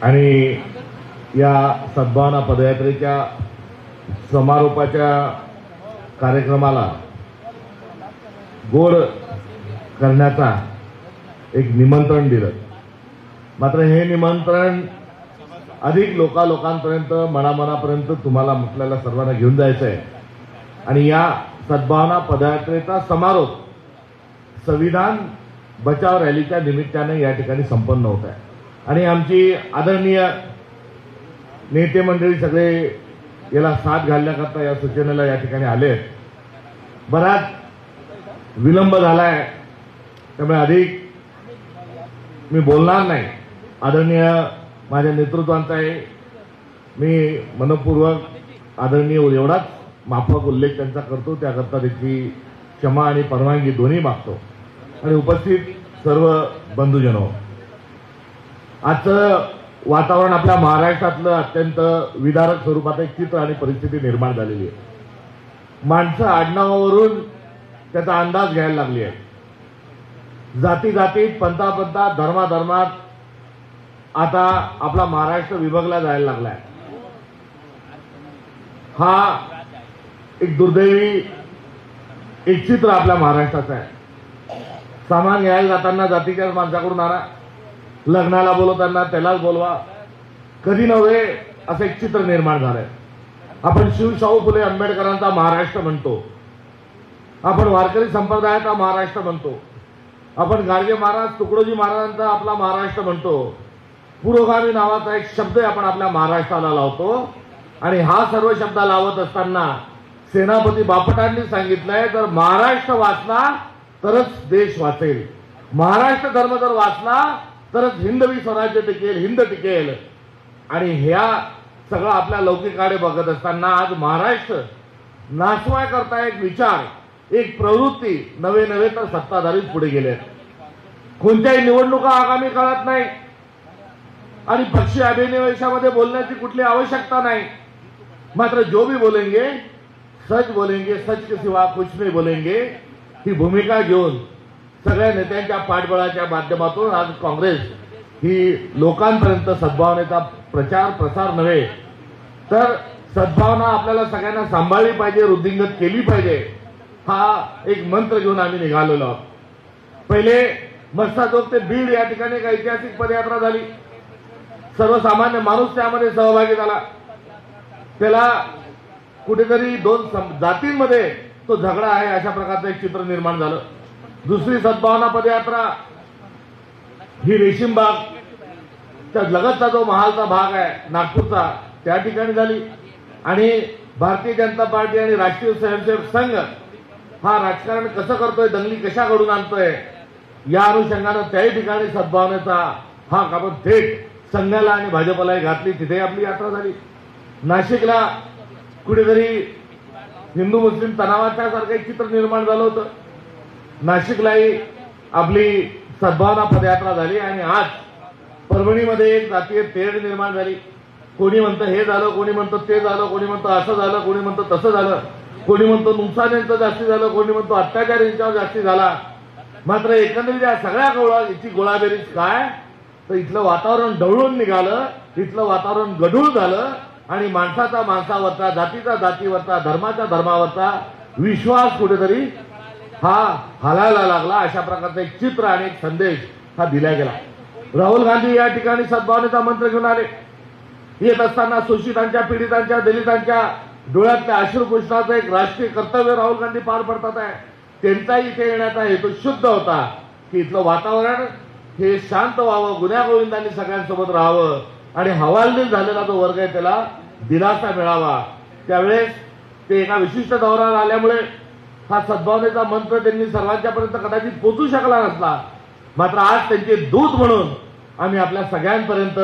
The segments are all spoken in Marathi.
आणि या सद्भावना पदयात्रेच्या समारोपाच्या कार्यक्रमाला गोड करण्याचा एक निमंत्रण दिलं। मात्र हे निमंत्रण अधिक लोकांपर्यंत मनामनापर्यंत तुम्हाला आपल्याला सर्वांना घेऊन जायचं आहे आणि या सद्भावना पदयात्रेचा समारोप संविधान बचाव रॅलीच्या निमित्ताने या ठिकाणी संपन्न होत आहे आणि आमची आदरणीय नेते मंडळी सगळे याला साथ घालण्याकरता या सूचनेला या ठिकाणी आले। बराच विलंब झालाय त्यामुळे अधिक मी बोलणार नाही। आदरणीय माझ्या नेतृत्वाचा आहे, मी मनपूर्वक आदरणीय एवढाच माफक उल्लेख त्यांचा करतो, त्याकरता त्याची क्षमा आणि परवानगी दोन्ही मागतो। आणि उपस्थित सर्व बंधुजनो, आजचं वातावरण आपल्या महाराष्ट्रातलं अत्यंत विदारक स्वरूपात एक चित्र आणि परिस्थिती निर्माण झालेली आहे। माणसं आडनावावरून त्याचा अंदाज घ्यायला लागली आहे। जाती जातीत पंथात धर्मात आता आपला महाराष्ट्र विभागला जायला लागलाय। हा एक दुर्दैवी एक चित्र आपल्या महाराष्ट्राचं आहे। सामान घ्यायला जाताना जातीच्या माणसाकडून आणा, लग्नाला बोलवताना त्यालाच बोलवा, कधी नव्हे असं एक चित्र निर्माण झालंय। आपण शिवशाहू फुले आंबेडकरांचा महाराष्ट्र म्हणतो, आपण वारकरी संप्रदायाचा महाराष्ट्र म्हणतो, आपण गाडगे महाराज तुकडोजी महाराजांचा आपला महाराष्ट्र म्हणतो, पुरोगामी नावाचा एक शब्द आपण आपल्या महाराष्ट्राला लावतो आणि हा सर्व शब्द लावत असताना सेनापती बापटांनी सांगितलंय, जर महाराष्ट्र वाचला तरच देश वाचेल, महाराष्ट्र धर्म जर वाचला तरच हिंदवी स्वराज्य टिकेल, हिंद टिकेल। आणि ह्या सगळं आपल्या लौकिकाकडे बघत असताना आज महाराष्ट्र नासवाय करता एक विचार, एक प्रवृत्ती नवे तर सत्ताधारीच पुढे गेले। कोणत्याही निवडणुका आगामी काळात नाही आणि पक्षीय अभिनिवेशामध्ये बोलण्याची कुठली आवश्यकता नाही। मात्र जो भी बोलेंगे सच बोलेंगे, सच के सिवा कुछ नहीं बोलेंगे, ही भूमिका घेऊन सगळ्या नेत्यांच्या पाठबळाच्या माध्यमातून आज काँग्रेस ही लोकांपर्यंत सद्भावनेचा प्रचार प्रसार नव्हे तर सद्भावना आपल्याला सगळ्यांना सांभाळली पाहिजे, वृद्धिंगत केली पाहिजे, हा एक मंत्र घेऊन आम्ही निघालेलो आहोत। पहिले मस्ताचौक ते बीड या ठिकाणी एक ऐतिहासिक पदयात्रा झाली। सर्वसामान्य माणूस त्यामध्ये सहभागी झाला। त्याला कुठेतरी दोन जातींमध्ये तो झगडा आहे अशा प्रकारचं एक चित्र निर्माण झालं। दुसरी सद्भावना पदयात्रा ही रेशीमबाग लगतचा जो महालचा भाग आहे नागपूरचा त्या ठिकाणी झाली आणि भारतीय जनता पार्टी आणि राष्ट्रीय स्वयंसेवक संघ हा राजकारण कसं करतोय, दंगली कशा घडून आणतोय, या अनुषंगानं त्याही ठिकाणी सद्भावनेचा हाक आपण थेट संघाला आणि भाजपलाही घातली, तिथे आपली यात्रा झाली। नाशिकला कुठेतरी हिंदू मुस्लिम तणावाच्या सारखं एक चित्र निर्माण झालं होतं, नाशिकलाही आपली सद्भावना पदयात्रा झाली आणि आज परभणीमध्ये एक जातीय तेढ निर्माण झाली। कोणी म्हणतं हे झालं, कोणी म्हणतं ते झालं, कोणी म्हणतं असं झालं, कोणी म्हणतं तसं झालं, कोणी म्हणतो नुकसान यांचं जास्ती झालं, कोणी म्हणतो अत्याचार यांच्यावर जास्ती झाला। मात्र एकंदरीत या सगळ्या याची गोळाबेरीज काय तर इथलं वातावरण ढवळून निघालं, इथलं वातावरण गढूळ झालं आणि माणसाचा माणसावरचा, जातीचा जातीवरचा, धर्माच्या धर्मावरचा विश्वास कुठेतरी हा हलायला लागला। अशा प्रकारचं एक चित्र आणि एक संदेश हा दिला गेला। राहुल गांधी या ठिकाणी सद्भावनेचा मंत्र घेऊन आले। येत असताना शोषितांच्या, पीडितांच्या, दलितांच्या डोळ्यातल्या अश्रुपुष्पाचं एक राष्ट्रीय कर्तव्य राहुल गांधी पार पडतात आहे। त्यांचा इथे येण्याचा हेतू शुद्ध होता की इथलं वातावरण हे शांत व्हावं, गुण्यागोविंदांनी सगळ्यांसोबत राहावं आणि हवालदिल झालेला जो वर्ग आहे त्याला दिलासा मिळावा। त्यावेळेस ते एका विशिष्ट दौऱ्यावर आल्यामुळे हा सद्भावनेचा मंत्र त्यांनी सर्वांच्यापर्यंत कदाचित पोहोचू शकला नसला। मात्र आज त्यांचे दूत म्हणून आम्ही आपल्या सगळ्यांपर्यंत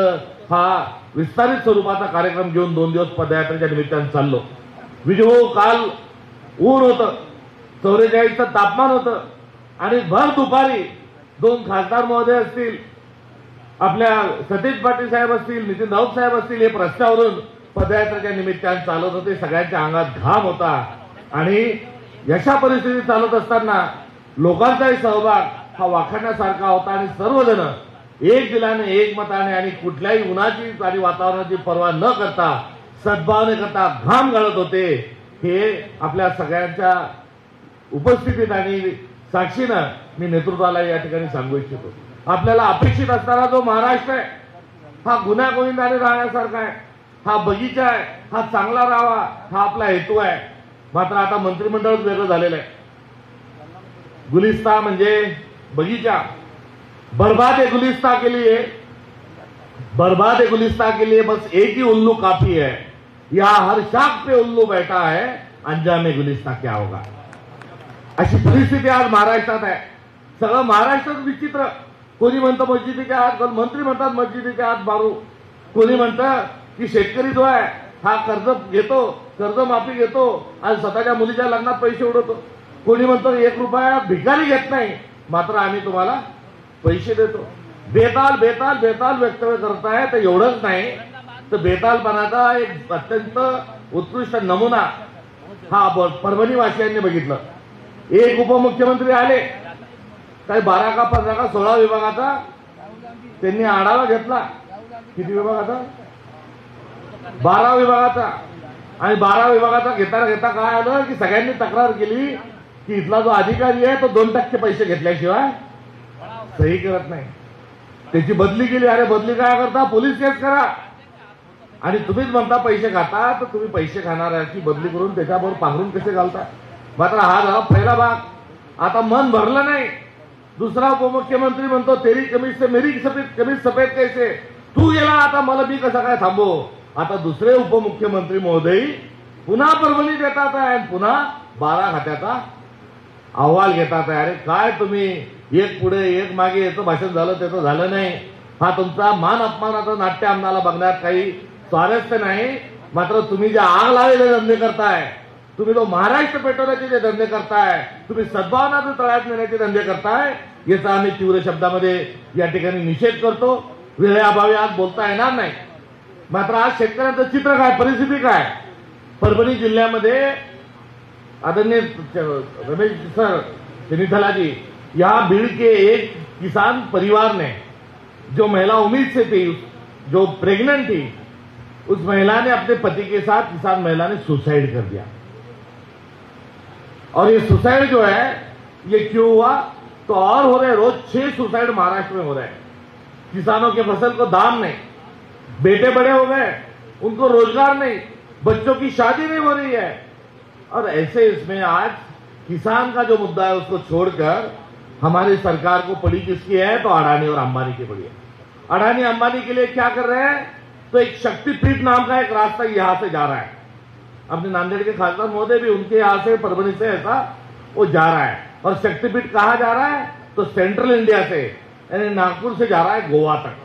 हा विस्तारित स्वरूपाचा कार्यक्रम घेऊन 2 दिवस पदयात्रेच्या निमित्ताने चाललो। विजू काल ऊन होतं, 44चं तापमान होतं आणि भर दुपारी 2 खासदार महोदय असतील, आपल्या सतीश पाटील साहेब असतील, नितीन राऊत साहेब असतील, हे रस्त्यावरून पदयात्रेच्या निमित्ताने चालत होते। सगळ्यांच्या अंगात घाम होता आणि अशा परिस्थितीत चालत असताना लोकांचाही सहभाग हा वाखाणण्यासारखा होता आणि सर्वजण एक दिलाने एक मताने आणि कुठल्याही उन्हाची आणि वातावरणाची पर्वा न करता सद्भावने करता घाम गळत होते, हे आपल्या सगळ्यांच्या उपस्थितीत आणि साक्षीनं मी नेतृत्वाला या ठिकाणी सांगू इच्छितो. आपल्याला अपेक्षित असणारा जो महाराष्ट्र आहे हा गुन्हा गोविंदाने राहण्यासारखा आहे, हा बगीचा आहे, हा चांगला राहावा, हा आपला हेतू आहे. मात्र आता मंत्रिमंडळच वेगळं झालेलं आहे. गुलिस्ता म्हणजे बगीचा, बर्बाद है गुलिस्ता के लिए, बर्बाद है गुलिस्ता के लिए बस एक ही उल्लू काफी है. यहाँ हर शाख पे उल्लू बैठा है, अंजाम गुलिस्ता क्या होगा. अशी परिस्थिती आज महाराष्ट्रात आहे. सगळं महाराष्ट्रात विचित्र. कोणी म्हणतं मस्जिदीच्या आत, मंत्री म्हणतात मस्जिदीच्या आत मारू. कोणी म्हणतं की शेतकरी जो आहे हा कर्ज घेतो, कर्जमाफी घेतो आणि स्वतःच्या मुलीच्या लग्नात पैसे उडवतो. कोणी म्हणतं 1 रुपया भिकारी घेत नाही, मात्र आम्ही तुम्हाला पैसे देतो. बेताल बेताल बेताल वक्तव्य करताय. तर एवढंच नाही तर बेतालपणाचा एक अत्यंत उत्कृष्ट नमुना हा परभणीवासियांनी बघितलं. एक उपमुख्यमंत्री आले, काही 12 का 15 का 16 विभागाचा त्यांनी आढावा घेतला. किती विभागाचा? 12 विभागाचा. आणि 12 विभागाचा घेता घेता काय आलं की सगळ्यांनी तक्रार केली की इथला जो अधिकारी आहे तो 2% पैसे घेतल्याशिवाय सही करत नाही. त्याची बदली केली. अरे बदली काय करता? पोलीस केस करा. आणि तुम्हीच म्हणता पैसे खाता, तर तुम्ही पैसे खाणाऱ्याची बदली करून त्याच्याबरोबर पांघरून कसे घालता. मात्र हा झाला पहिला भाग. आता मन भरलं नाही. दुसरा उपमुख्यमंत्री म्हणतो तेरी कमीज से मेरी कमीज सफेद कैसे. तू गेला आता मला मी कसं काय थांबो. आता दुसरे उपमुख्यमंत्री महोदय पुन्हा परभणीत येतात आहे, पुन्हा 12 खात्याचा अहवाल घेतात आहे. अरे काय तुम्ही एक पुढे एक मागे याचं भाषण झालं त्याचं झालं नाही. हा तुमचा मान अपमानाचं नाट्य आम्हाला बघण्यात काही स्वारस्य नाही. मात्र तुम्ही जे आग लावलेले धंदे करताय, तुम्ही जो महाराष्ट्र पेटवण्याचे जे धंदे करताय, तुम्ही सद्भावना तळ्यात नेण्याचे धंदे करताय, याचा आम्ही तीव्र शब्दामध्ये या ठिकाणी निषेध करतो. वेळेअभावी आज बोलता येणार नाही. मात्र आज शेतकऱ्यांचं चित्र काय, परिस्थिती काय. परभणी जिल्ह्यामध्ये आदरणीय रमेश सर सिनीथला जी, यहाँ भीड़ के एक किसान परिवार ने, जो महिला उम्मीद से थी, जो प्रेग्नेंट थी, उस महिला ने अपने पति के साथ किसान महिला ने सुसाइड कर दिया. और ये सुसाइड जो है ये क्यों हुआ, तो और हो रहे, रोज 6 सुसाइड महाराष्ट्र में हो रहे हैं. किसानों के फसल को दाम नहीं, बेटे बड़े हो गए, उनको रोजगार नहीं, बच्चों की शादी नहीं हो रही है. और ऐसे इसमें आज किसान का जो मुद्दा है उसको छोड़कर हमारी सरकार को पड़ी किसकी है, तो अडानी और अंबानी की पड़ी है. अडानी अंबानी के लिए क्या कर रहे हैं, तो एक शक्तिपीठ नाम का एक रास्ता यहां से जा रहा है. अपने नांदेड़ के खासदार महोदय भी उनके यहां से परभणी से ऐसा वो जा रहा है. और शक्तिपीठ कहां जा रहा है, तो सेंट्रल इंडिया से यानी नागपुर से जा रहा है गोवा तक.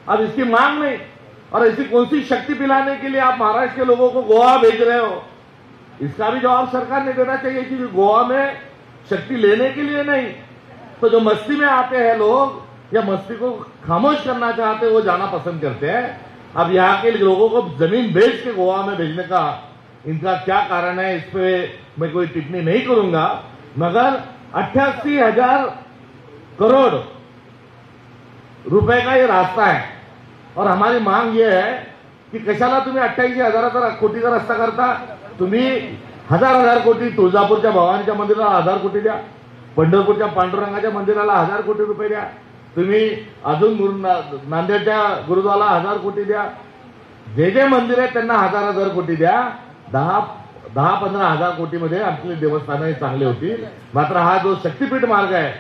अब इसकी मांग नहीं. और ऐसी कौन सी शक्ति पिलाने के लिए आप महाराष्ट्र के लोगों को गोवा भेज रहे हो, इसका भी जवाब सरकार ने देना चाहिए कि गोवा में शक्ति लेने के लिए नहीं, तो जो मस्ती में आते हैं लोग या मस्ती को खामोश करना चाहते हैं वो जाना पसंद करते हैं. अब यहाँ के लोगों को जमीन बेच के गोवा में भेजने का इनका क्या कारण है, इस पे मैं कोई टिप्पणी नहीं करूंगा. मगर 88,000 करोड़ रुपए का ये रास्ता है. और हमारी मांग ये है कि कशाला तुम्ही 88,000 कोटीचा रस्ता करता. तुम्ही 1000 कोटी तुळजापूरच्या भवानीच्या मंदिराला 1000 कोटी द्या, पंढरपूरच्या पांडुरंगाच्या मंदिराला 1000 कोटी रुपये द्या, तुम्ही अजून नांदेडच्या गुरुद्वाराला 1000 कोटी द्या. जे जे मंदिर आहेत त्यांना 1000 कोटी द्या. 10-15,000 कोटीमध्ये आपली देवस्थानं चांगली होतील. मात्र हा जो शक्तीपीठ मार्ग आहे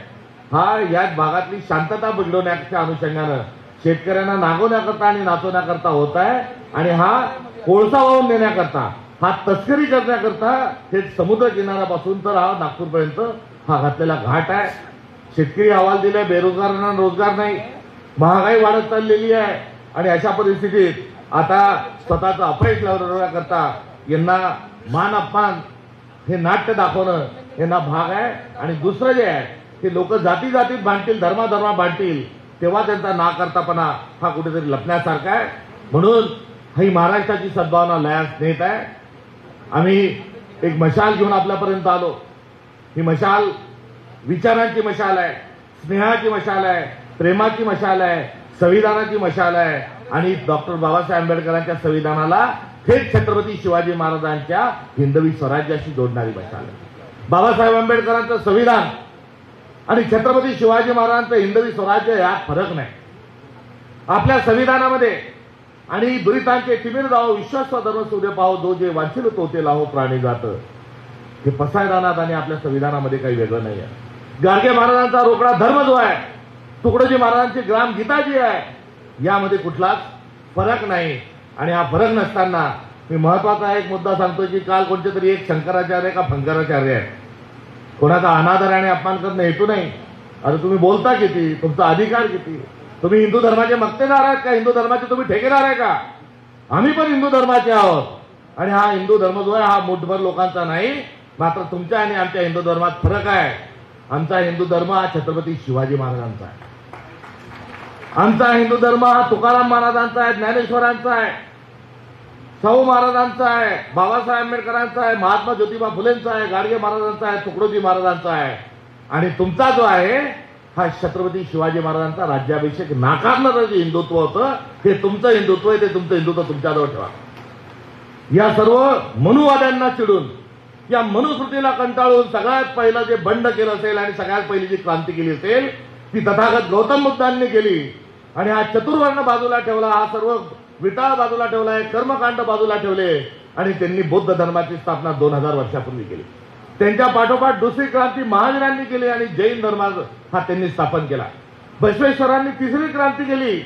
हा या भागातली शांतता बिघडवण्याच्या अनुषंगानं शेतकऱ्यांना नागवण्याकरता आणि नाचवण्याकरता होत आहे. आणि हा कोळसा वाहून नेण्याकरता, हा तस्करी करण्याकरता थेट समुद्र किनाऱ्यापासून तर हा नागपूरपर्यंत हा घातलेला घाट आहे. शेतकरी अहवाल दिलाय, बेरोजगारांना रोजगार नाही, महागाई वाढत चाललेली आहे. आणि अशा परिस्थितीत आता स्वतःचं अपयश लावण्याकरता यांना मान अपमान हे नाट्य दाखवणं यांना भाग आहे. आणि दुसरं जे आहे ते लोक जाती जातीत भांडतील, धर्माधर्मा भांडतील, तेव्हा त्यांचा ना करतापणा हा कुठेतरी लपण्यासारखा आहे. म्हणून ही महाराष्ट्राची सद्भावना लयास नेत आहे. आम्ही एक मशाल घेऊन आपल्यापर्यंत आलो. ही मशाल विचारांची मशाल आहे, स्नेहाची मशाल आहे, प्रेमाची मशाल आहे, संविधानाची मशाल आहे आणि डॉक्टर बाबासाहेब आंबेडकरांच्या संविधानाला थेट छत्रपती शिवाजी महाराजांच्या हिंदवी स्वराज्याशी जोडणारी मशाल आहे. बाबासाहेब आंबेडकरांचं संविधान आणि छत्रपती शिवाजी महाराजांचं हिंदवी स्वराज्य यात फरक नाही. आपल्या संविधानामध्ये आणि दुरितांचे तिमिर जाओ विश्वास धर्म सूर्य पाहो जो जे वांछिल तो ते लाहो प्राणी जात, हे पसायदानात आणि आपल्या संविधानामध्ये काही वेगळं नाही आहे. गाडगे महाराजांचा रोकडा धर्म जो आहे, तुकडोजी महाराजांची ग्रामगीता जी आहे, यामध्ये कुठलाच फरक नाही. आणि हा फरक नसताना मी महत्वाचा एक मुद्दा सांगतो की काल कोणते तरी एक शंकराचार्य का फंकराचार्य आहे, कोणाचा अनादर आणि अपमान करणं हेतू नाही. अरे तुम्ही बोलता किती, तुमचा अधिकार किती, तुम्ही हिंदू धर्माचे मक्तेदार आहेत का, हिंदू धर्माचे तुम्ही ठेकेदार आहे का? आम्ही पण हिंदू धर्माचे आहोत आणि हा हिंदू धर्म जो आहे हा मुठभर लोकांचा नाही. मात्र तुमच्या आणि आमच्या हिंदू धर्मात फरक आहे. आमचा हिंदू धर्म हा छत्रपती शिवाजी महाराजांचा आहे. आमचा हिंदू धर्म हा तुकाराम महाराजांचा आहे, ज्ञानेश्वरांचा आहे, शाहू महाराजांचा आहे, बाबासाहेब आंबेडकरांचा आहे, महात्मा ज्योतिबा फुलेंचा आहे, गाडगे महाराजांचा आहे, तुकडोजी महाराजांचा आहे. आणि तुमचा जो आहे हा छत्रपती शिवाजी महाराजांचा राज्याभिषेक नाकारणारं जे हिंदुत्व होतं हे तुमचं हिंदुत्व आहे. ते तुमचं हिंदुत्व तुमच्याजवळ ठेवा. या सर्व मनुवाद्यांना चिडून, या मनुस्मृतीला कंटाळून सगळ्यात पहिलं जे बंड केलं असेल आणि सगळ्यात पहिली जी क्रांती केली असेल ती तथागत गौतम बुद्धांनी केली. आणि हा चतुर्वर्ण बाजूला ठेवला, हा सर्व विटाळ बाजूला ठेवलाय, कर्मकांड बाजूला ठेवले आणि त्यांनी बौद्ध धर्माची स्थापना 2000 वर्षापूर्वी केली. त्यांच्या पाठोपाठ दुसरी क्रांती महावीरांनी केली आणि जैन धर्म हा त्यांनी स्थापन केला. बसवेश्वरांनी तिसरी क्रांती केली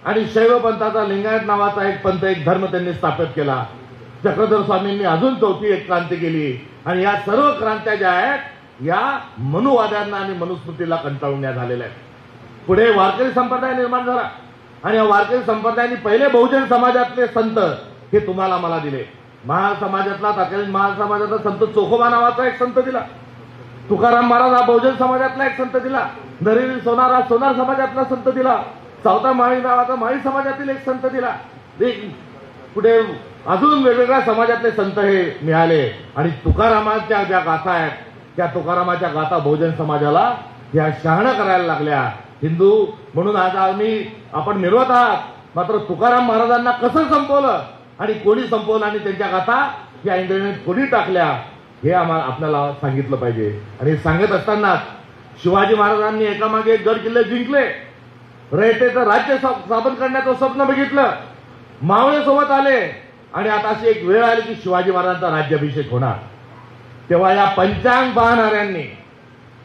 आणि शैव पंथाचा लिंगायत नावाचा एक पंथ, एक धर्म त्यांनी स्थापित केला. चक्रधर स्वामींनी अजून चौथी एक क्रांती केली. आणि या सर्व क्रांत्या ज्या आहेत या मनुवाद्यांना आणि मनुस्मृतीला कंटाळून झालेल्या आहेत. पुढे वारकरी संप्रदाय निर्माण झाला आणि या वारकरी संप्रदायाने पहिले बहुजन समाजातले संत हे तुम्हाला मला दिले. महार समाजातला, तत्कालीन महार समाजातला संत चोखोबा नावाचा एक संत दिला. तुकाराम महाराज हा बहुजन समाजातला एक संत दिला. नरेंद्र सोनार हा सोनार समाजातला संत दिला. सावता माळी नावाचा माळी समाजातील एक संत दिला. पुढे अजून वेगवेगळ्या समाजातले संत हे मिळाले. आणि तुकारामाच्या ज्या गाथा आहेत त्या तुकारामाच्या गाथा बहुजन समाजाला या शहाणं करायला लागल्या. हिंदू म्हणून आज आपण मिरवत आहात, मात्र तुकाराम महाराजांना कसं संपवलं आणि कोणी संपवलं आणि त्यांच्या गाथा या इंग्रजांनी कोणी टाकल्या हे आपल्याला सांगितलं पाहिजे. आणि सांगत असताना शिवाजी महाराजांनी एकामागे एक गड किल्ले जिंकले, रयतेचं राज्य स्थापन करण्याचं स्वप्न बघितलं, मावळे सोबत आले आणि आता अशी एक वेळ आली की शिवाजी महाराजांचा राज्याभिषेक होणार. तेव्हा या पंचांग पाहणाऱ्यांनी,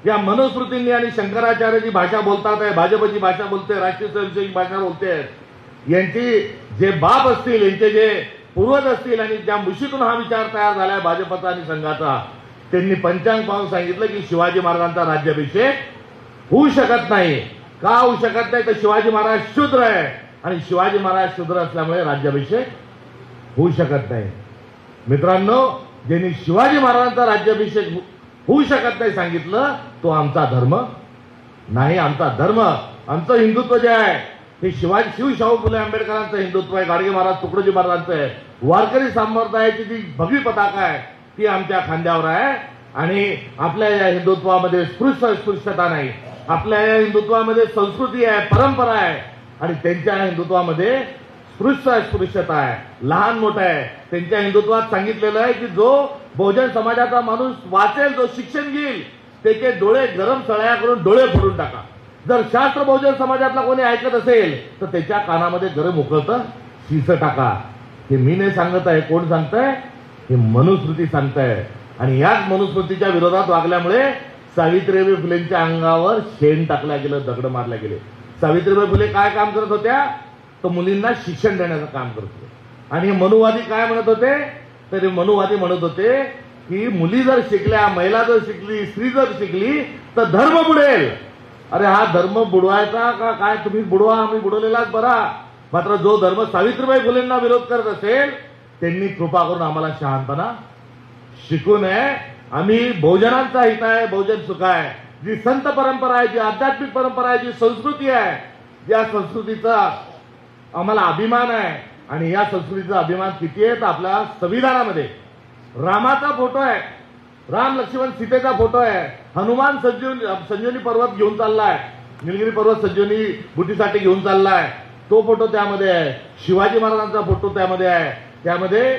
या मनुस्मृतींनी आणि शंकराचार्याची भाषा बोलतात आहे, भाजपची भाषा बोलते, राष्ट्रीय स्वयंसेवक भाषा बोलते, यांची जे बाप असतील, यांचे जे पूर्वज असतील आणि ज्या मुशीतून हा विचार तयार झालाय भाजपचा आणि संघाचा, त्यांनी पंचांग पाहून सांगितलं की शिवाजी महाराजांचा राज्याभिषेक होऊ शकत नाही. का होऊ शकत नाही तर शिवाजी महाराज शूद्र आहे आणि शिवाजी महाराज शूद्र असल्यामुळे राज्याभिषेक होऊ शकत नाही. मित्रांनो, ज्यांनी शिवाजी महाराजांचा राज्याभिषेक होऊ शकत नाही सांगितलं तो आमचा धर्म नाही. आमचा धर्म, आमचं हिंदुत्व जे आहे हे शाहू फुले आंबेडकरांचं हिंदुत्व आहे, गाडगे महाराज तुकडोजी महाराजांचं आहे. वारकरी संप्रदायाची जी भगवी पताका आहे ती आमच्या खांद्यावर आहे. आणि आपल्या या हिंदुत्वामध्ये स्पृश्यता नाही, आपल्या या हिंदुत्वामध्ये संस्कृती आहे, परंपरा आहे. आणि त्यांच्या हिंदुत्वामध्ये स्पृश्यता आहे, लहान मोठं आहे. त्यांच्या हिंदुत्वात सांगितलेलं आहे की जो बहुजन समाजाचा माणूस वाचेल, जो शिक्षण घेईल, त्याचे डोळे गरम सळया करून डोळे फोडून टाका. जर शास्त्र बहुजन समाजातला कोणी ऐकत असेल तर त्याच्या कानामध्ये गरम उकळतं शीस टाका. हे मी नाही सांगत आहे, कोण सांगतंय? हे मनुस्मृती सांगताय. आणि याच मनुस्मृतीच्या विरोधात वागल्यामुळे सावित्रीबाई फुलेंच्या अंगावर शेण टाकल्या गेलं, दगड मारल्या गेले. सावित्रीबाई फुले काय काम करत होत्या? तर मुलींना शिक्षण देण्याचं काम करत होते. आणि मनुवादी काय म्हणत होते? तर मनुवादी म्हणत होते की मुली जर शिकल्या, महिला जर शिकली, स्त्री जर शिकली तर धर्म बुडेल. अरे हा धर्म बुडवायचा का काय? तुम्ही बुडवा, आम्ही बुडवलेलाच बरा. मात्र जो धर्म सावित्रीबाई फुलेंना विरोध करत असेल त्यांनी कृपा करून आम्हाला शहाणपणा शिकू नये. आम्ही बहुजनांचा हित आहे, बहुजन सुख आहे. जी संत परंपरा आहे, जी आध्यात्मिक परंपरा आहे, जी संस्कृती आहे, या संस्कृतीचा आम्हाला अभिमान आहे. आणि या संस्कृतीचा अभिमान किती आहे तर आपल्या संविधानामध्ये रामाचा फोटो आहे, राम लक्ष्मण सीतेचा फोटो आहे, हनुमान संजीवनी पर्वत घेऊन चाललाय. निलगिरी पर्वत संजीवनी बुटीसाठी घेऊन चाललाय तो फोटो त्यामध्ये आहे, शिवाजी महाराजांचा फोटो त्यामध्ये आहे, त्यामध्ये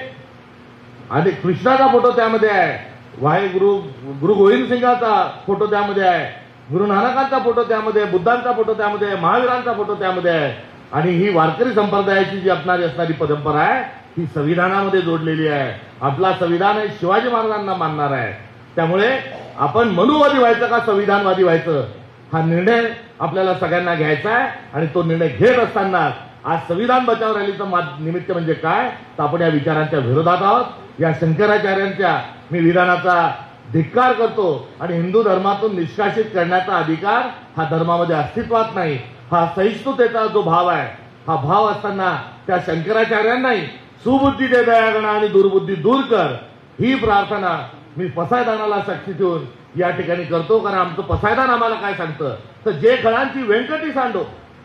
आणि कृष्णाचा फोटो त्यामध्ये आहे, गुरु गोविंद सिंगाचा फोटो त्यामध्ये आहे, गुरु नानकांचा फोटो त्यामध्ये आहे, बुद्धांचा फोटो त्यामध्ये आहे, महावीरांचा फोटो त्यामध्ये आहे. आणि ही वारकरी संप्रदायाची जी असणारी परंपरा आहे ही संविधानामध्ये जोडलेली आहे. आपला संविधान हे शिवाजी महाराजांना मानणार आहे. त्यामुळे आपण मनुवादी व्हायचं का संविधानवादी व्हायचं हा निर्णय आपल्याला सगळ्यांना घ्यायचा आहे. आणि तो निर्णय घेत असताना आज संविधान बचाव रॅलीचं निमित्त म्हणजे काय तर आपण या विचारांच्या विरोधात आहोत. या शंकराचार्यांच्या मी विधानाचा धिक्कार करतो आणि हिंदू धर्मातून निष्कासित करण्याचा अधिकार हा धर्मामध्ये अस्तित्वात नाही. हा सहिष्णुतेचा जो भाव आहे हा भाव असताना त्या शंकराचार्यांनाही सुबुद्धी दे दयागणा आणि दुर्बुद्धी दूर कर ही प्रार्थना मी पसायदानाला साक्षी ठेवून या ठिकाणी करतो. कारण आमचं पसायदान आम्हाला काय सांगतं तर जे खळांची व्यंकटी सांडो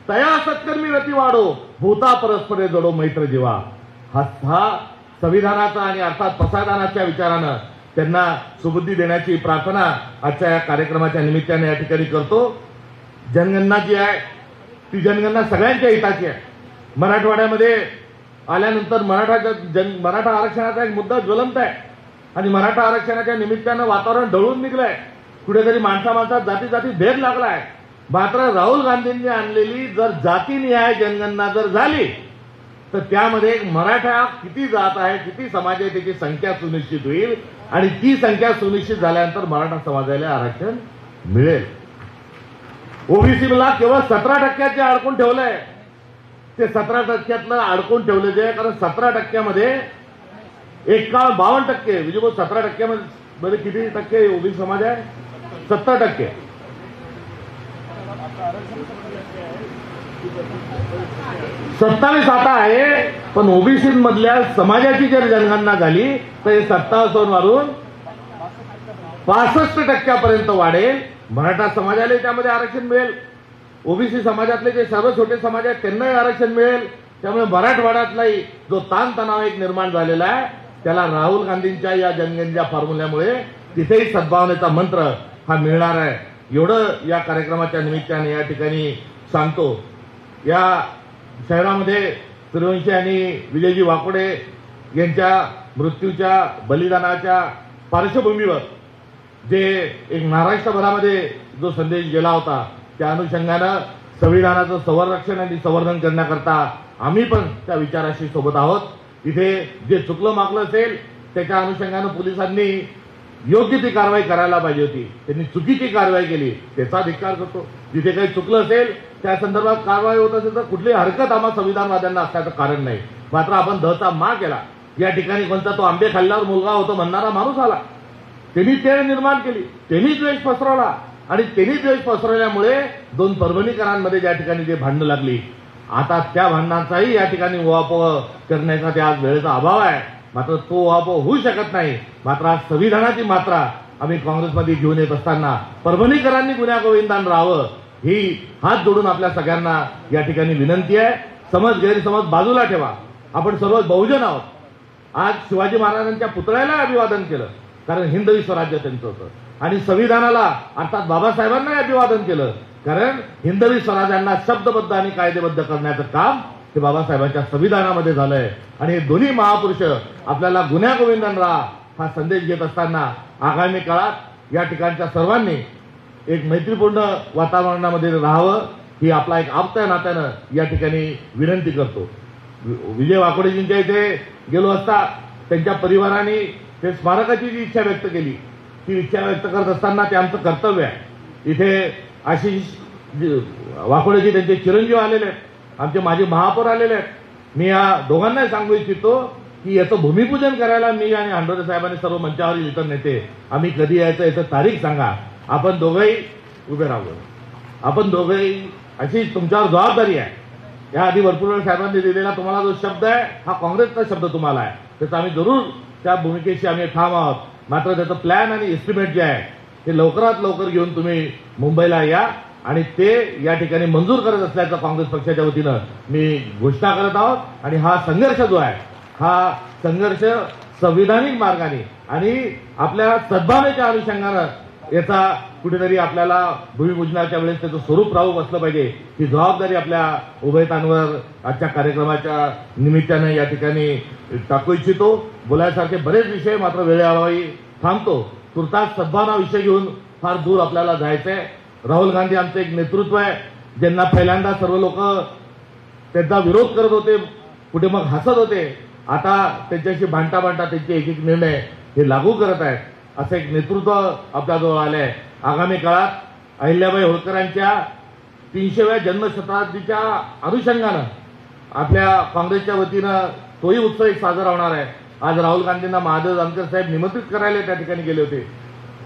तया सत्कर्मी रती वाढो भूता परस्परे जडो मैत्र जीवा. हा संविधानाचा आणि अर्थात पसायदानाच्या विचारानं त्यांना सुबुद्धी देण्याची प्रार्थना आजच्या या कार्यक्रमाच्या निमित्ताने या ठिकाणी करतो. जनगणना जी आहे ती जनगणना सगळ्यांच्या हिताची आहे. मराठवाड्यामध्ये आल्यानंतर मराठा आरक्षणाचा एक मुद्दा ज्वलंत आहे आणि मराठा आरक्षणाच्या निमित्तानं वातावरण ढवळून निघलंय. कुठेतरी माणसात जाती भेद लागलाय. मात्र राहुल गांधींनी आणलेली जर जातीनिहाय जनगणना जर झाली तर त्यामध्ये मराठा किती जात आहे किती समाज आहे त्याची संख्या सुनिश्चित होईल आणि ती संख्या सुनिश्चित झाल्यानंतर मराठा समाजाला आरक्षण मिळेल. ओबीसीला केवळ 17% जे अडकून ठेवलंय ते 17%तलं अडकून ठेवलं जे कारण 17%मध्ये एक काळ 52% म्हणजे 17% किती टक्के ओबीसी समाज आहे 70%. 27 आता आहे पण ओबीसी मधल्या समाजाची जर जनगणना झाली तर हे 57 वरून 65% वाढेल. मराठा समाजाला त्यामध्ये आरक्षण मिळेल. ओबीसी समाजातले जे सर्व छोटे समाज आहेत त्यांनाही आरक्षण मिळेल. त्यामुळे मराठवाड्यातलाही जो ताणतणाव एक निर्माण झालेला आहे त्याला राहुल गांधींच्या या जनगणनेच्या फॉर्म्युल्यामुळे तिथेही सद्भावनेचा मंत्र हा मिळणार आहे. एवढं या कार्यक्रमाच्या निमित्ताने या ठिकाणी सांगतो. या शहरामध्ये सूर्यवंशी आणि विजयजी वाकोडे यांच्या मृत्यूच्या बलिदानाच्या पार्श्वभूमीवर जे एक महाराष्ट्रभरामध्ये जो संदेश गेला होता त्या अनुषंगानं संविधानाचं संरक्षण आणि संवर्धन करण्याकरता आम्ही पण त्या विचाराशी सोबत आहोत. इथे जे चुकलं मागलं असेल त्याच्या अनुषंगानं पोलिसांनी योग्य ती कारवाई करायला पाहिजे होती. त्यांनी चुकीची कारवाई केली त्याचा धिक्कार करतो. जिथे काही चुकलं असेल त्या संदर्भात कारवाई होत असेल तर कुठली हरकत आम्हा संविधानवाद्यांना असण्याचं कारण नाही. मात्र आपण दचा मा केला. या ठिकाणी कोणता तो आंबे खाल्ल्यावर मुलगा होतो म्हणणारा माणूस आला. त्यांनी तेढ निर्माण केली. त्यांनी द्वेष पसरवला आणि त्यांनी द्वेष पसरवल्यामुळे 2 परभणीकरांमध्ये ज्या ठिकाणी जे भांडणं लागली आता त्या भांडणांचाही या ठिकाणी उहापोह करण्याचा त्या आज वेळेचा अभाव आहे. मात्र तो उहापोह होऊ शकत नाही. मात्र आज संविधानाची मात्रा आम्ही काँग्रेसमध्ये घेऊन येत असताना परभणीकरांनी गुण्यागोविंदान राहावं ही हात जोडून आपल्या सगळ्यांना या ठिकाणी विनंती आहे. समज गैरसमज बाजूला ठेवा. आपण सर्व बहुजन आहोत. आज शिवाजी महाराजांच्या पुतळ्याला अभिवादन केलं कारण हिंदवी स्वराज्य त्यांचं होतं आणि संविधानाला अर्थात बाबासाहेबांना अभिवादन केलं कारण हिंदवी स्वराज्यांना शब्दबद्ध आणि कायदेबद्ध करण्याचं काम ते बाबासाहेबांच्या संविधानामध्ये झालंय. आणि हे दोन्ही महापुरुष आपल्याला गुण्यागोविंदन राहा हा संदेश घेत असताना आगामी काळात या ठिकाणच्या सर्वांनी एक मैत्रीपूर्ण वातावरणामध्ये राहावं ही आपला एक आप्त नात्यानं या ठिकाणी विनंती करतो. विजय वाकोडेजींच्या इथे गेलो असता त्यांच्या परिवाराने ते स्मारकाची जी इच्छा व्यक्त केली ती इच्छा व्यक्त करत असताना ते आमचं कर्तव्य आहे. इथे आशिष वाकोडेजी त्यांचे चिरंजीव आलेले आहेत. आमचे माजी महापौर आलेले आहेत. मी या दोघांनाही सांगू इच्छितो की याचं भूमिपूजन करायला मी आणि हांडोरे साहेबांनी सर्व मंचावरील इतर नेते आम्ही कधी यायचं याचं तारीख सांगा. आपण दोघंही उभे राहू. आपण दोघंही अशी तुमच्यावर जबाबदारी आहे. याआधी भरपूर वेळ साहेबांनी दिलेला तुम्हाला जो शब्द आहे हा काँग्रेसचा शब्द तुम्हाला आहे. त्याचा आम्ही जरूर त्या भूमिकेशी आम्ही ठाम आहोत. मात्र त्याचं प्लॅन आणि एस्टिमेट जे आहे ते लवकरात लवकर घेऊन तुम्ही मुंबईला या आणि ते या ठिकाणी मंजूर करत असल्याचं काँग्रेस पक्षाच्या वतीनं मी घोषणा करत आहोत. आणि हा संघर्ष जो आहे हा संघर्ष संविधानिक मार्गाने आणि आपल्या सद्भावनेच्या अनुषंगानं याचा कुठेतरी आपल्याला भूमिपूजनाच्या वेळेस त्याचं स्वरूप राहू बसलं पाहिजे, ही जबाबदारी आपल्या उभयतांवर आजच्या कार्यक्रमाच्या निमित्ताने या ठिकाणी टाकू इच्छितो. बोलायसारखे बरेच विषय, मात्र वेळेअभावी थांबतो. तुर्तास सद्भावना विषय घेऊन फार दूर आपल्याला जायचंय. राहुल गांधी आमचं एक नेतृत्व आहे, ज्यांना पहिल्यांदा सर्व लोक त्यांचा विरोध करत होते, कुठे मग हसत होते. आता त्यांच्याशी भांडता भांडता त्यांचे एक एक निर्णय हे लागू करत आहेत. असं एक नेतृत्व आपल्याजवळ आलंय. आगामी काळात अहिल्याबाई होळकरांच्या 300व्या जन्मशताब्दीच्या अनुषंगानं आपल्या काँग्रेसच्या वतीनं तोही उत्सव एक साजरा होणार आहे. आज राहुल गांधींना महादेव जानकर साहेब निमंत्रित करायला त्या ठिकाणी गेले होते.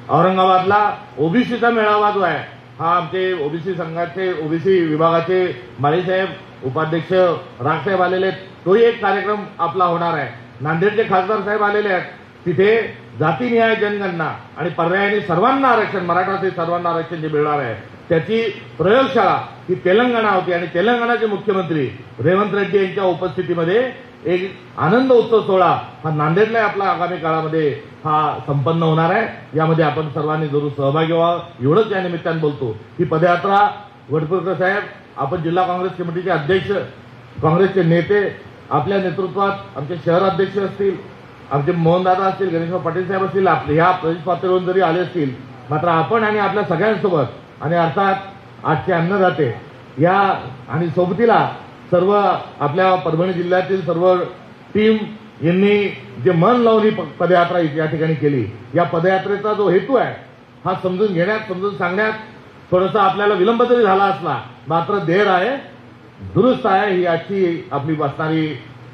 औरंगाबादला ओबीसीचा मेळावा जो आहे, हा आमचे ओबीसी संघाचे ओबीसी विभागाचे माळीसाहेब, उपाध्यक्ष रागसाहेब आलेले आहेत. तोही एक कार्यक्रम आपला होणार आहे. नांदेडचे खासदार साहेब आलेले आहेत. तिथे जातीनिहाय जनगणना आणि पर्यायाने सर्वांना आरक्षण, मराठा सर्वांना आरक्षण जे मिळणार आहे त्याची प्रयोगशाळा ही तेलंगणा होती. आणि तेलंगणाचे मुख्यमंत्री रेवंत रेड्डी यांच्या उपस्थितीमध्ये एक आनंद उत्सव सोहळा हा नांदेडला आपला आगामी काळामध्ये हा संपन्न होणार आहे. यामध्ये आपण सर्वांनी जरूर सहभागी व्हावं, एवढंच या निमित्तानं बोलतो. ही पदयात्रा वडफळकर साहेब, आपण जिल्हा काँग्रेस कमिटीचे अध्यक्ष, काँग्रेसचे नेते, आपल्या नेतृत्वात आमचे शहर अध्यक्ष असतील, आमचे मोहनदादा असतील, गणेशराव पाटील साहेब असतील, आपले ह्या प्रदेश पातळीवरून जरी आले असतील, मात्र आपण आणि आपल्या सगळ्यांसोबत आणि अर्थात आजचे अन्नदाते या आणि सोबतीला सर्व आपल्या परभणी जिल्ह्यातील सर्व टीम यांनी जे मन लावून ही पदयात्रा या ठिकाणी केली. या पदयात्रेचा जो हेतू आहे हा समजून घेण्यात, समजून सांगण्यात थोडासा आपल्याला विलंब जरी झाला असला, मात्र देर आहे दुरुस्त आहे, ही आजची आपली बसणारी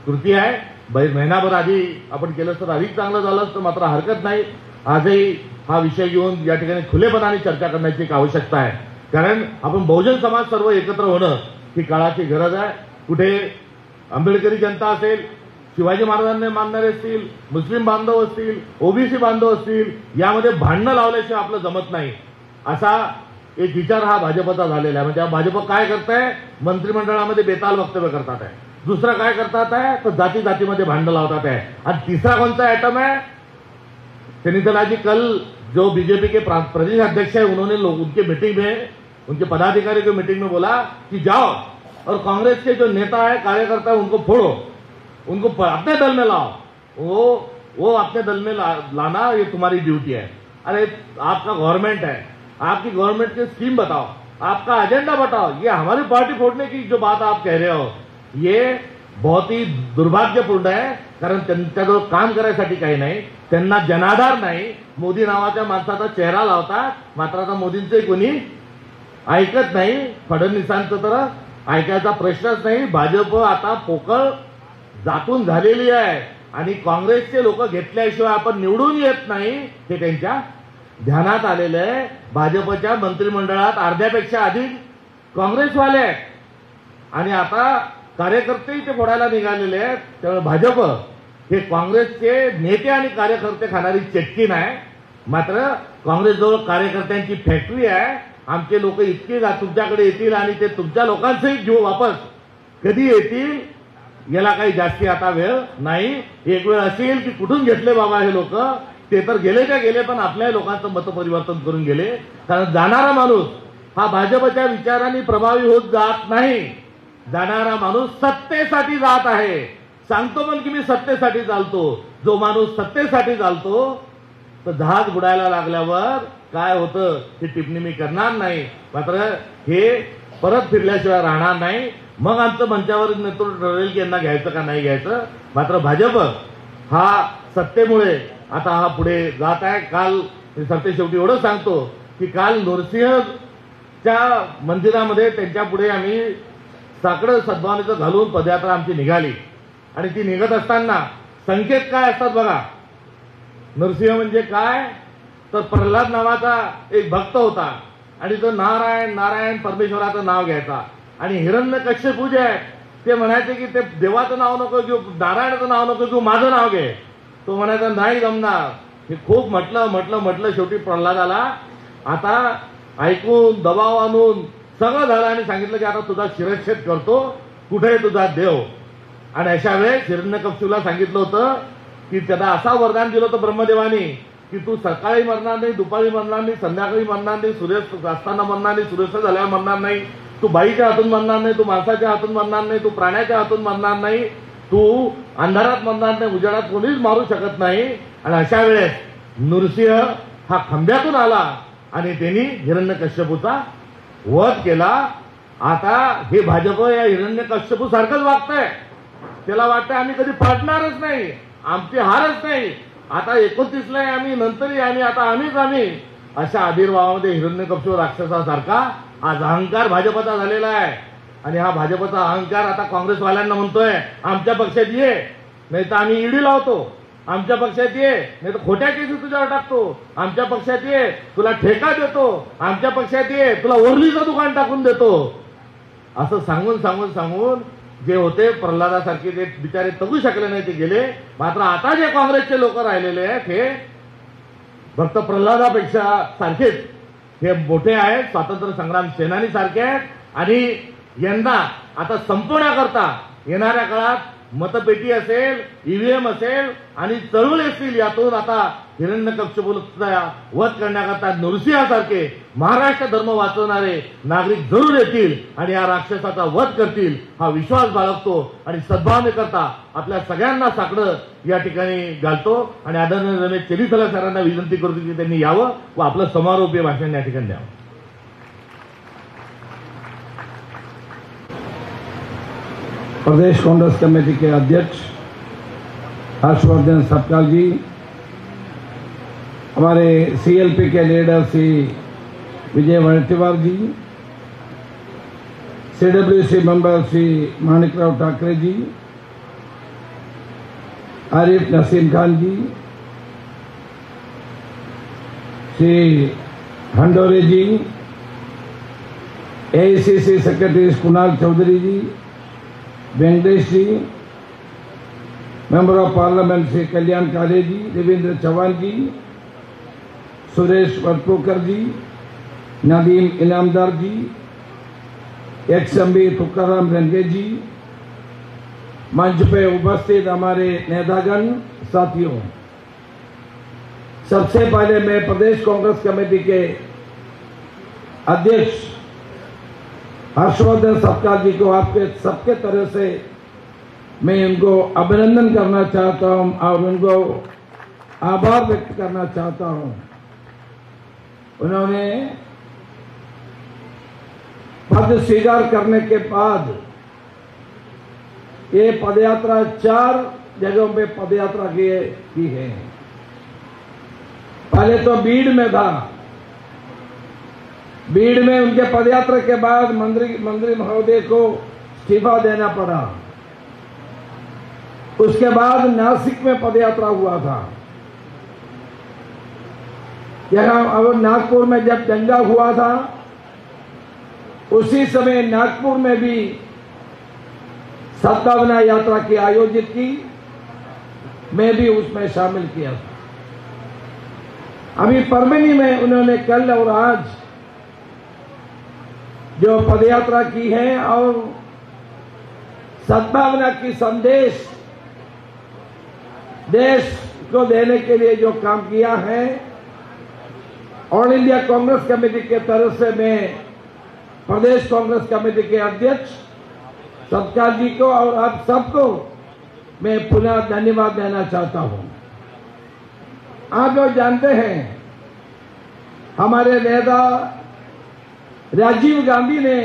कृती आहे. महिनाभर आधी आपण केलं तर अधिक चांगलं झालं असतं, मात्र हरकत नाही. आजही हा विषय घेऊन या ठिकाणी खुलेपणाने चर्चा करण्याची एक आवश्यकता आहे. कारण आपण बहुजन समाज सर्व एकत्र होणं ही काळाची गरज आहे. कुठे आंबेडकरी जनता असेल, शिवाजी महाराजांना मानणारे असतील, मुस्लिम बांधव असतील, ओबीसी बांधव असतील, यामध्ये भांडणं लावल्याशिवाय आपलं जमत नाही, असा एक विचार हा भाजपचा झालेला आहे. म्हणजे भाजप काय करताय, मंत्रिमंडळामध्ये बेताल वक्तव्य करतात आहे. दुसरा काय करतात आहे तर जाती जातीमध्ये भांडण लावतात आहे. आणि तिसरा कोणता आइटम है, सेनीतला जी कल जो बीजेपी के प्रदेश अध्यक्ष है उन्होंने उनके मीटिंग में, उनके पदाधिकारी की मीटिंग में बोला कि जाओ और कांग्रेस के जो नेता है, कार्यकर्ता है, उनको फोड़ो, उनको अपने दल में लाओ, वो अपने दल में लाना ये तुम्हारी ड्यूटी है. अरे आपका गवर्नमेंट है, आपकी गवर्नमेंट की स्कीम बताओ, आपका एजेंडा बताओ. ये हमारी पार्टी फोड़ने की जो बात आप कह रहे हो ये बहुत ही दुर्भाग्यपूर्ण आहे. कारण त्यांच्याजवळ काम करायसाठी काही नाही, त्यांना जनाधार नाही. मोदी नावाच्या माणसाचा चेहरा लावतात, मात्र आता मोदींचे कोणी ऐकत नाही. फडणवीसांचं तर ऐकायचा प्रश्नच नाही. भाजप आता पोकळ जातून झालेली आहे आणि काँग्रेसचे लोक घेतल्याशिवाय आपण निवडून येत नाही हे त्यांच्या ध्यानात आलेलं आहे. भाजपच्या मंत्रिमंडळात अर्ध्यापेक्षा अधिक काँग्रेसवाले आहेत आणि आता कार्यकर्तेही ते फोडायला निघालेले आहेत. त्यामुळे भाजप हे काँग्रेसचे नेते आणि कार्यकर्ते खाणारी चटकी नाही, मात्र काँग्रेसजवळ कार्यकर्त्यांची फॅक्टरी आहे. आमचे लोक इतके तुमच्याकडे येतील आणि ते तुमच्या लोकांचंही जीव वापस कधी येतील याला काही जास्ती आता वेळ नाही. एक वेळ असेल की कुठून घेतले बाबा हे लोक, ते तर गेले त्या गेले, पण आपल्या लोकांचं मतपरिवर्तन करून गेले. कारण जाणारा माणूस हा भाजपच्या विचारांनी प्रभावी होत जात नाही. जाणारा माणूस सत्तेसाठी जात आहे. सांगतो पण की मी सत्तेसाठी चालतो. जो माणूस सत्तेसाठी चालतो तर जहाज बुडायला लागल्यावर काय होतं ही टिप्पणी मी करणार नाही, मात्र हे परत फिरल्याशिवाय राहणार नाही. मग आमचं मंचावर नेतृत्व ठरवेल की यांना घ्यायचं का नाही घ्यायचं. मात्र भाजप हा सत्तेमुळे आता हा पुढे जात आहे. काल सरते शेवटी एवढं सांगतो की काल नरसिंहच्या मंदिरामध्ये त्यांच्या पुढे आम्ही साकडं सद्भावनेचं घालून पदयात्रा आमची निघाली. आणि ती निघत असताना संकेत काय असतात बघा. नरसिंह म्हणजे काय तर प्रल्हाद नावाचा एक भक्त होता आणि तो नारायण नारायण परमेश्वराचं नाव घ्यायचा. आणि हिरण्यकश्यपू जे आहे ते म्हणायचे की ते देवाचं नाव नको घेऊ, नारायणाचं नाव नको घेऊ, माझं नाव घे. तो म्हणायचा नाही जमणार. हे खूप म्हटलं शेवटी प्रल्हादाला आता ऐकून दबाव आणून सगळं झालं आणि सांगितलं की आता तुझा शिरच्छेद करतो, कुठे तुझा देव. आणि अशा वेळेस हिरण्यकश्यपूला सांगितलं होतं की त्याला असा वरदान दिलं होतं ब्रह्मदेवानी की तू सकाळी मरणार नाही, दुपारी मरणार नाही, संध्याकाळी मरणार नाही, सूर्यास्त असताना मरणार नाही, सूर्यास्त झाल्यावर मरणार नाही, तू बाईच्या हातून मरणार नाही, तू माणसाच्या हातून मरणार नाही, तू प्राण्याच्या हातून मरणार नाही, तू अंधारात मरणार नाही, उजेडात कोणीच मारू शकत नाही. आणि अशा वेळेस नृसिंह हा खंब्यातून आला आणि त्यांनी हिरण्यकश्यपूचा वध केला. आता हे भाजप या हिरण्यकश्यपू सारखंच वागतंय. त्याला वाटतंय आम्ही कधी पाडणारच नाही, आमची हारच नाही, आता 29ला आम्ही नंतरही आणि आता आम्ही अशा आविर्भावामध्ये हिरण्यकश्यपू राक्षसासारखा आज अहंकार भाजपचा झालेला आहे. आणि हा भाजपचा अहंकार आता काँग्रेसवाल्यांना म्हणतोय आमच्या पक्षात ये, नाही तर आम्ही ईडी लावतो, आमच्या पक्षात ये, नाही तर खोट्या केसी तुझ्यावर टाकतो, आमच्या पक्षात ये, तुला ठेका देतो, आमच्या पक्षात ये, तुला ओरलीचं दुकान टाकून देतो, असं सांगून जे होते प्रल्हादासारखे ते बिचारे तगू शकले नाही, ते गेले. मात्र आता जे काँग्रेसचे लोक राहिलेले आहेत हे फक्त प्रल्हादापेक्षा सारखेच हे मोठे आहेत, स्वातंत्र्य संग्राम सेनानी सारखे आहेत. आणि यंदा आता संपवण्याकरता येणाऱ्या काळात मतपेटी असेल, ईव्हीएम असेल आणि चळवळी असतील, यातून आता हिरण्यकश्यपूचा वध करण्याकरता नृसिंहासारखे महाराष्ट्र धर्म वाचवणारे नागरिक जरूर येतील आणि या राक्षसाचा वध करतील हा विश्वास बाळगतो. आणि सद्भावनेकरता आपल्या सगळ्यांना साकडं या ठिकाणी घालतो आणि आदरणीय रमेश चेलीसला सरांना विनंती करतो की त्यांनी यावं व आपलं समारोपीय भाषण या ठिकाणी द्यावं. प्रदेश कांग्रेस कमेटी के अध्यक्ष हर्षवर्धन सपकाल जी, हमारे सीएलपी के leader Shri Vijay Wadettiwar ji, CWC member Shri Manikrao Thackeray ji, Arif Naseem Khan ji, Shri Handore ji, AICC secretary Kunal Chaudhary ji, Venkatesh ji, member of parliament Shri Kalyan Kale ji, Devendra Chauhan ji, Suresh Warpudkar ji, Nadeem Inamdar ji, ex MP Tukaram Range ji, मंच पे उपस्थित हमारे नेतागण, साथियों, सबसे पहले मैं प्रदेश कांग्रेस कमेटी के अध्यक्ष हर्षवर्धन सपकाल जी को आपके सबके तरह से मैं उनको अभिनंदन करना चाहता हूं और उनको आभार व्यक्त करना चाहता हूं. उन्होंने पद स्वीकार करने के बाद ये पदयात्रा 4 जगहों पे पदयात्रा की है. पहले तो बीड़ में था, बीड़ में उनके पदयात्रा के बाद मंत्री महोदय को इस्तीफा देना पड़ा. उसके बाद नासिक में पदयात्रा हुआ था. यहाँ और नागपुर में जब दंगा हुआ था उसी समय नागपुर में भी सद्भावना यात्रा की आयोजित की, मैं भी उसमें शामिल किया था. अभी परभनी में उन्होंने कल और आज जो पदयात्रा की है और सद्भावना की संदेश देश को देने के लिए जो काम किया है, ऑल इंडिया कांग्रेस कमेटी के तरफ से मैं प्रदेश कांग्रेस कमेटी के अध्यक्ष सपकाल जी को और आप सबको मैं पुनः धन्यवाद देना चाहता हूं. आप लोग जानते हैं हमारे नेता राजीव गांधी ने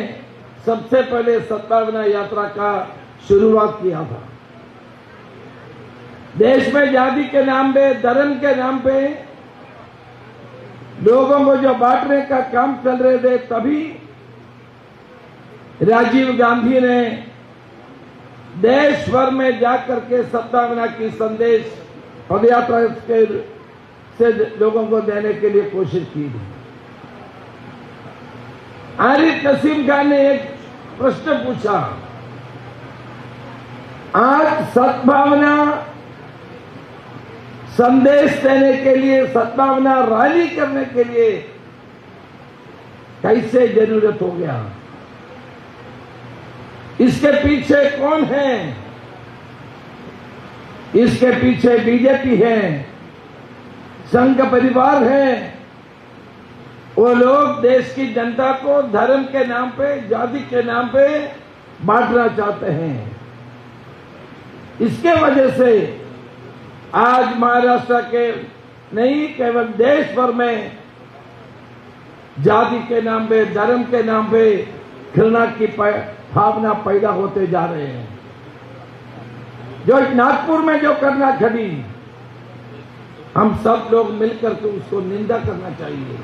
सबसे पहले सद्भावना यात्रा का शुरुआत किया था. देश में जाति के नाम पे, धर्म के नाम पे लोगों को जो बांटने का काम चल रहे थे, तभी राजीव गांधी ने देश भर में जाकर के सद्भावना की संदेश पदयात्रा से लोगों को देने के लिए कोशिश की थी. आरिफ नसीम खान ने एक प्रश्न पूछा, आज सद्भावना संदेश देने के लिए, सद्भावना रैली करने के लिए कैसे जरूरत हो गया, इसके पीछे कौन है? इसके पीछे बीजेपी है, संघ परिवार हैं, वो लोग देश की जनता को धर्म के नाम पे, जाति के नाम पे बांटना चाहते हैं। इसके वजह से आज महाराष्ट्र के नहीं, केवल देश भर में जाति के नाम पे, धर्म के नाम पे घृणा की भावना पैदा होते जा रहे हैं। जो नागपुर में जो करना खड़ी, हम सब लोग मिलकर के उसको निंदा करना चाहिए।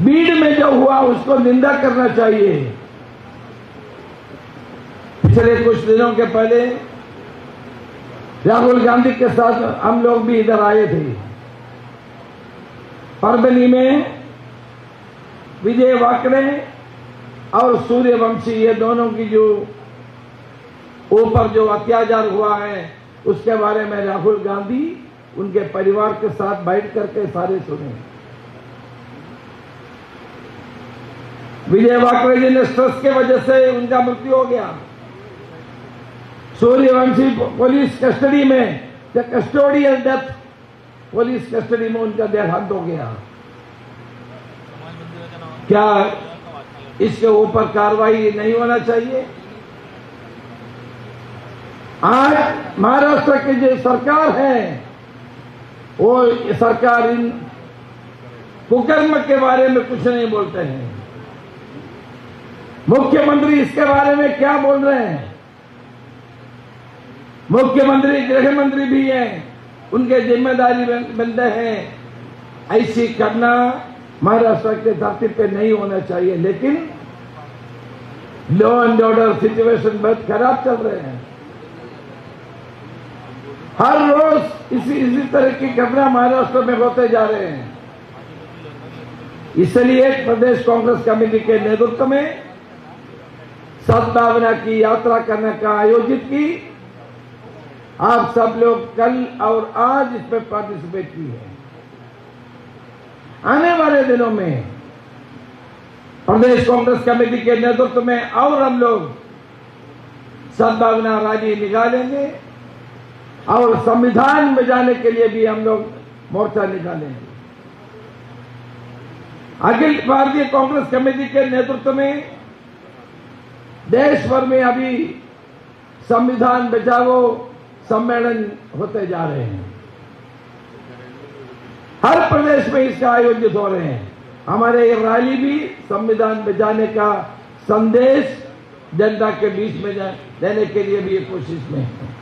बीड़ में जो हुआ उसको निंदा करना चाहिए। पिछले कुछ दिनों के पहले राहुल गांधी के साथ हम लोग भी इधर आए थे। परभनी में विजय वाकड़े और सूर्यवंशी, ये दोनों की जो ऊपर जो अत्याचार हुआ है उसके बारे में राहुल गांधी उनके परिवार के साथ बैठ करके सारे सुने। विजय वाकड़े जी ने स्ट्रेस के वजह से उनका मृत्यु हो गया। सूर्यवंशी पुलिस कस्टडी में, कस्टोडियल डेथ, पुलिस कस्टडी में उनका देहांत हो गया। क्या इसके ऊपर कार्रवाई नहीं होना चाहिए? आज महाराष्ट्र की जो सरकार है वो सरकार इन कुकर्म के बारे में कुछ नहीं बोलते हैं। मुख्यमंत्री इसके बारे में क्या बोल रहे हैं? मुख्यमंत्री गृह मंत्री भी हैं, उनके जिम्मेदारी बनते हैं। ऐसी करना महाराष्ट्र के धरती पे नहीं होना चाहिए। लेकिन लॉ एंड ऑर्डर सिचुएशन बहुत खराब चल रहे हैं। हर रोज इसी तरह की घटना महाराष्ट्र में होते जा रहे हैं। इसलिए प्रदेश कांग्रेस कमेटी के नेतृत्व में सद्भावना की यात्रा करने का आयोजित की। आप सब लोग कल और आज इसमें पार्टिसिपेट की है। आने वाले दिनों में प्रदेश कांग्रेस कमेटी के नेतृत्व में और हम लोग सद्भावना रैली निकालेंगे और संविधान बचाने के लिए भी हम लोग मोर्चा निकालेंगे। अखिल भारतीय कांग्रेस कमेटी के नेतृत्व में देश भर में अभी संविधान बचाओ सम्मेलन होते जा रहे हैं। हर प्रदेश में इसका आयोजित हो रहे हैं। हमारे ये रैली भी संविधान बचाने का संदेश जनता के बीच में देने के लिए भी एक कोशिश में है।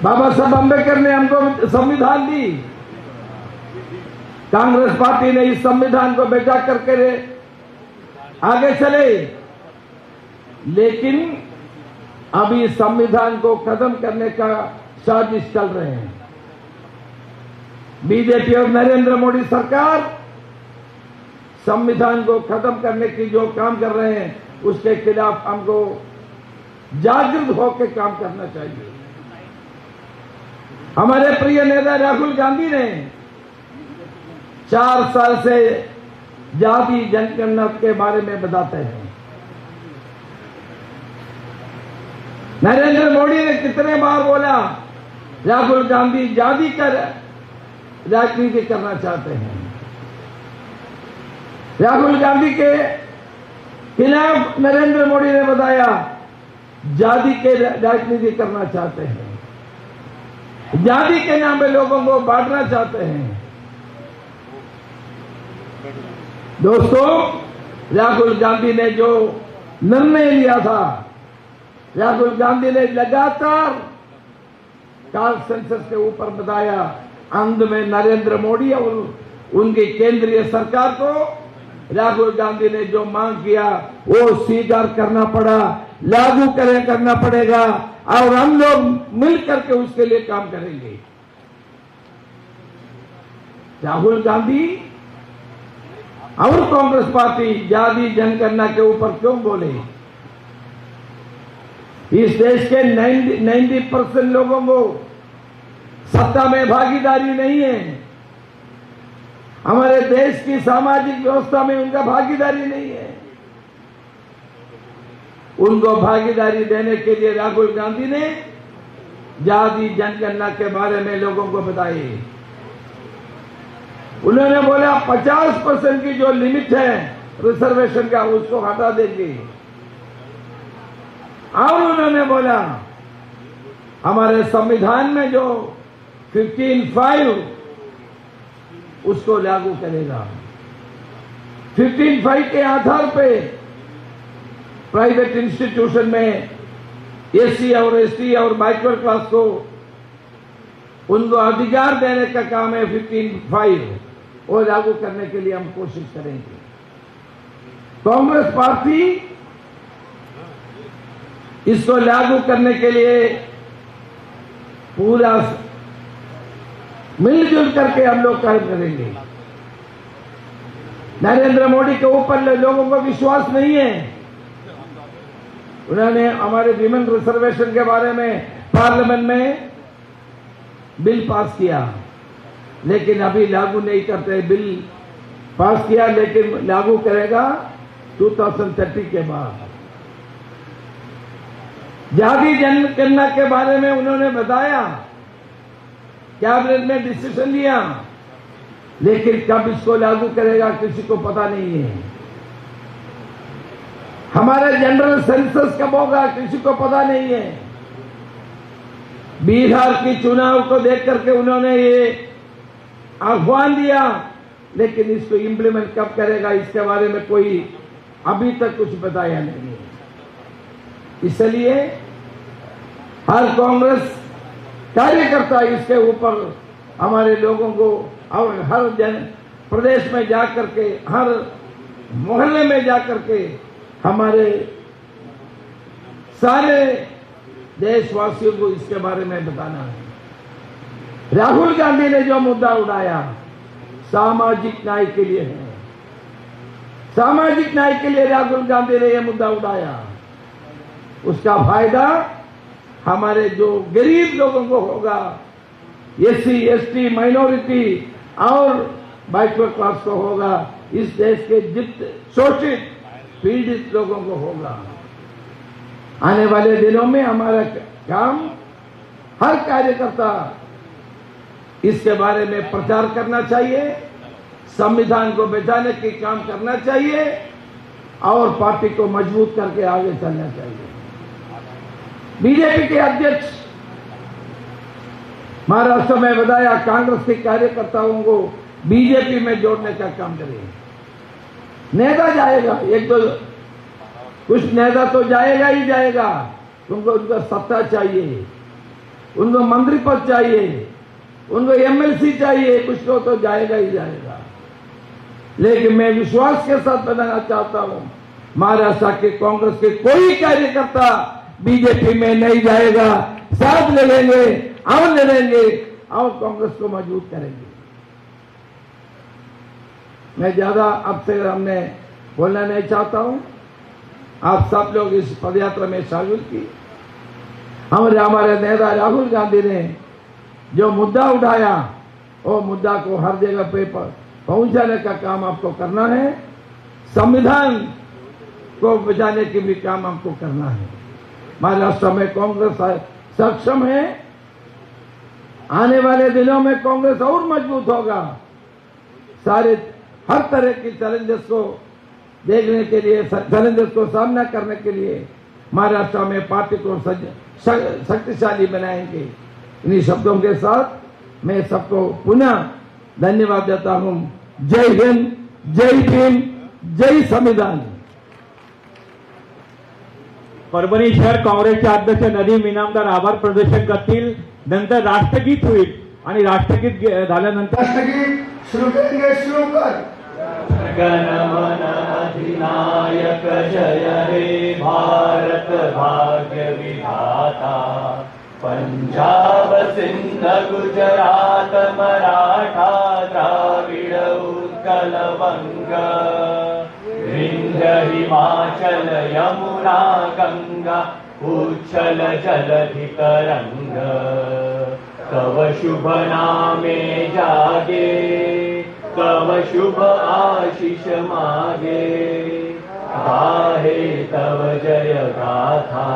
बाबा साहब अम्बेडकर ने हमको संविधान दी। कांग्रेस पार्टी ने इस संविधान को बचा करके आगे चले, लेकिन अभी संविधान को खत्म करने का साजिश चल रहे हैं। बीजेपी और नरेंद्र मोदी सरकार संविधान को खत्म करने की जो काम कर रहे हैं उसके खिलाफ हमको जागरूक होकर काम करना चाहिए। हमारे प्रिय नेता राहुल गांधी ने 4 साल से जाति जनगणना के बारे में बताते हैं। नरेंद्र मोदी ने कितने बार बोला राहुल गांधी जाति का राजनीति करना चाहते हैं। राहुल गांधी के खिलाफ नरेंद्र मोदी ने बताया जाति के राजनीति करना चाहते हैं, जाति के नाम पे लोगों को बांटना चाहते हैं। दोस्तों, राहुल गांधी ने जो निर्णय लिया था, राहुल गांधी ने लगातार काल सेंसस के ऊपर बताया, अंत में नरेंद्र मोदी और उनकी केंद्रीय सरकार को राहुल गांधी ने जो मांग किया वो स्वीकार करना पड़ा, लागू करना पड़ेगा और हम लोग मिलकर के उसके लिए काम करेंगे। राहुल गांधी और कांग्रेस पार्टी जाति जनगणना के ऊपर क्यों बोले? इस देश के 90% लोगों को सत्ता में भागीदारी नहीं है। हमारे देश की सामाजिक व्यवस्था में उनका भागीदारी नहीं है। उनको भागीदारी देने के लिए राहुल गांधी ने जाति जनगणना के बारे में लोगों को बताई। उन्होंने बोला 50% की जो लिमिट है रिजर्वेशन का उसको हटा देंगे। और उन्होंने बोला हमारे संविधान में जो 15(5) उसको लागू करेगा। 15(5) के आधार पे प्राइवेट इंस्टीट्यूशन में एससी और एसटी और बैकवर्ड क्लास को उनको अधिकार देने का काम है। 15(5) वो लागू करने के लिए हम कोशिश करेंगे। कांग्रेस पार्टी इसको लागू करने के लिए पूरा मिलजुल करके हम लोग कार्य करेंगे। नरेंद्र मोदी के ऊपर लोगों को विश्वास नहीं है। उन्होंने हमारे विमेन रिजर्वेशन के बारे में पार्लियामेंट में बिल पास किया, लेकिन अभी लागू नहीं करते। बिल पास किया लेकिन लागू करेगा 2030 के बाद। जाति जनगणना के बारे में उन्होंने बताया, कैबिनेट में डिसीजन लिया, लेकिन कब इसको लागू करेगा किसी को पता नहीं है। हमारा जनरल सेंसस कब होगा किसी को पता नहीं है। बिहार की चुनाव को देख करके उन्होंने ये आह्वान दिया, लेकिन इसको इम्प्लीमेंट कब करेगा इसके बारे में कोई अभी तक कुछ बताया नहीं है। इसलिए हर कांग्रेस कार्यकर्ता इसके ऊपर हमारे लोगों को और हर प्रदेश में जाकर के, हर मोहल्ले में जाकर के हमारे सारे देशवासियों को इसके बारे में बताना है। राहुल गांधी ने जो मुद्दा उठाया सामाजिक न्याय के लिए है। सामाजिक न्याय के लिए राहुल गांधी ने यह मुद्दा उठाया। उसका फायदा हमारे जो गरीब लोगों को होगा, एससी एसटी माइनॉरिटी और बैकवर्ड क्लास को होगा। इस देश के जितने शोषित पीड़ित लोगों को होगा। आने वाले दिनों में हमारा काम, हर कार्यकर्ता इसके बारे में प्रचार करना चाहिए, संविधान को बचाने के काम करना चाहिए और पार्टी को मजबूत करके आगे चलना चाहिए। बीजेपी के अध्यक्ष महाराष्ट्र में बताया कांग्रेस के कार्यकर्ताओं को बीजेपी में जोड़ने का काम करेंगे। नेता जाएगा, एक तो कुछ नेता तो जाएगा ही जाएगा, उनको उनका सत्ता चाहिए, उनको मंत्री पद चाहिए, उनको एमएलसी चाहिए, कुछ तो जाएगा ही जाएगा। लेकिन मैं विश्वास के साथ बताना चाहता हूं, महाराष्ट्र के कांग्रेस के कोई कार्यकर्ता बीजेपी में नहीं जाएगा। साथ लड़ेंगे और लड़ेंगे और कांग्रेस को मजबूत करेंगे। मैं ज्यादा अब से हमने बोलना नहीं चाहता हूं। आप सब लोग इस पदयात्रा में शामिल की। हमारे नेता राहुल गांधी ने जो मुद्दा उठाया, वो मुद्दा को हर जगह पे पहुंचाने का काम आपको करना है। संविधान को बचाने के भी काम आपको करना है। महाराष्ट्र में कांग्रेस सक्षम है। आने वाले दिनों में कांग्रेस और मजबूत होगा। सारे हर तरह की चैलेंजेस को देखने के लिए, चैलेंजेस को सामना करने के लिए महाराष्ट्र में पार्टी को शक्तिशाली बनाएंगे। इन्हीं शब्दों के साथ मैं सबको पुनः धन्यवाद देता हूं। जय हिंद, जय भीम, जय संविधान। परभणी शहर काँग्रेसचे अध्यक्ष नदीम इनामदार आभार प्रदर्शन करतील। नंतर राष्ट्रगीत होईल आणि राष्ट्रगीत झाल्यानंतर राष्ट्रगीत शुरू करेंगे। शुरू कर। गण मन अधिनायक जय हे भारत भाग्य विधाता। पंजाब सिंध गुजरात मराठा द्राविड उत्कल वंग। विंध्य हिमाचल यमुना गंगा उच्छल जलधि तरंग। तव शुभ नामे जागे, तव शुभ आशीष मागे। गाहे तव जय गाथा,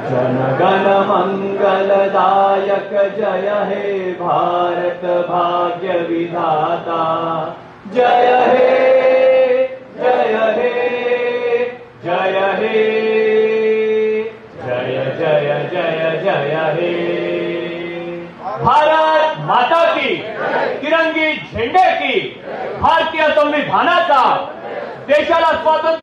जनगण मंगलदायक जय हे भारत भाग्य विधाता जय हे जय हे जय हे जय जय जय जय हे भारत माता की तिरंगी झेंडे की भारतीय संविधानाचा देशाला स्वातंत्र्य